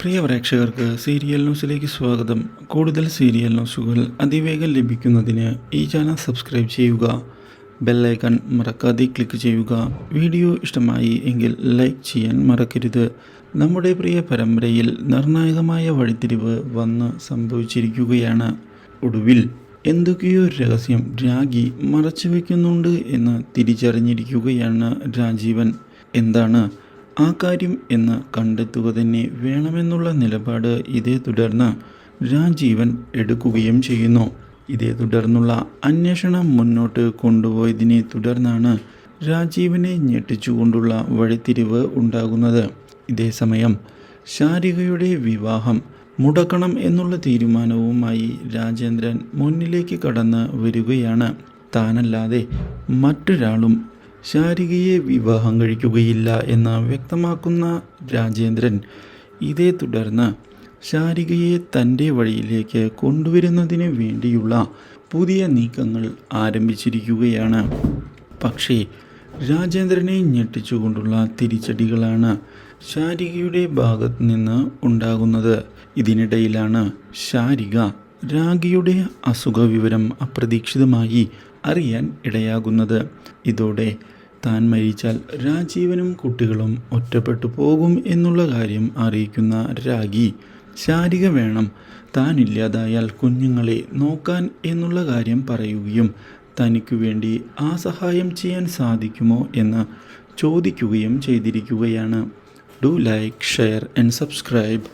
പ്രിയ പ്രേക്ഷകർക്ക് സീരിയൽ ന്യൂസിലേക്ക് സ്വാഗതം. കൂടുതൽ സീരിയൽ ന്യൂസുകൾ അതിവേഗം ലഭിക്കുന്നതിന് ഈ ചാനൽ സബ്സ്ക്രൈബ് ചെയ്യുക. ബെല്ലൈക്കൺ മറക്കാതെ ക്ലിക്ക് ചെയ്യുക. വീഡിയോ ഇഷ്ടമായി എങ്കിൽ ലൈക്ക് ചെയ്യാൻ മറക്കരുത്. നമ്മുടെ പ്രിയ പരമ്പരയിൽ നിർണായകമായ വഴിത്തിരിവ് വന്ന് സംഭവിച്ചിരിക്കുകയാണ്. ഒടുവിൽ എന്തൊക്കെയോ രഹസ്യം രാഗി മറച്ചു വയ്ക്കുന്നുണ്ട് എന്ന് തിരിച്ചറിഞ്ഞിരിക്കുകയാണ് രാജീവൻ. എന്താണ് ആ കാര്യം എന്ന് കണ്ടെത്തുക തന്നെ വേണമെന്നുള്ള നിലപാട് ഇതേ തുടർന്ന് രാജീവൻ എടുക്കുകയും ചെയ്യുന്നു. ഇതേ തുടർന്നുള്ള അന്വേഷണം മുന്നോട്ട് കൊണ്ടുപോയതിനെ തുടർന്നാണ് രാജീവനെ ഞെട്ടിച്ചുകൊണ്ടുള്ള വഴിത്തിരിവ് ഉണ്ടാകുന്നത്. ഇതേസമയം ശാരികയുടെ വിവാഹം മുടക്കണം എന്നുള്ള തീരുമാനവുമായി രാജേന്ദ്രൻ മുന്നിലേക്ക് കടന്ന് വരികയാണ്. താനല്ലാതെ മറ്റൊരാളും ശാരികയെ വിവാഹം കഴിക്കുകയില്ല എന്ന് വ്യക്തമാക്കുന്ന രാജേന്ദ്രൻ ഇതേ തുടർന്ന് ശാരികയെ തൻ്റെ വഴിയിലേക്ക് കൊണ്ടുവരുന്നതിന് വേണ്ടിയുള്ള പുതിയ നീക്കങ്ങൾ ആരംഭിച്ചിരിക്കുകയാണ്. പക്ഷേ രാജേന്ദ്രനെ ഞെട്ടിച്ചുകൊണ്ടുള്ള തിരിച്ചടികളാണ് ശാരികയുടെ ഭാഗത്ത് നിന്ന് ഉണ്ടാകുന്നത്. ഇതിനിടയിലാണ് ശാരിക രാഗിയുടെ അസുഖ വിവരം അപ്രതീക്ഷിതമായി അറിയാൻ ഇടയാകുന്നത്. ഇതോടെ താൻ മരിച്ചാൽ രാജീവനും കുട്ടികളും ഒറ്റപ്പെട്ടു പോകും എന്നുള്ള കാര്യം അറിയിക്കുന്ന രാഗി ശാരിക വേണം താനില്ലാതായാൽ കുഞ്ഞുങ്ങളെ നോക്കാൻ എന്നുള്ള കാര്യം പറയുകയും തനിക്കു വേണ്ടി ആ സഹായം ചെയ്യാൻ സാധിക്കുമോ എന്ന് ചോദിക്കുകയും ചെയ്തിരിക്കുകയാണ്. Do like, share and subscribe.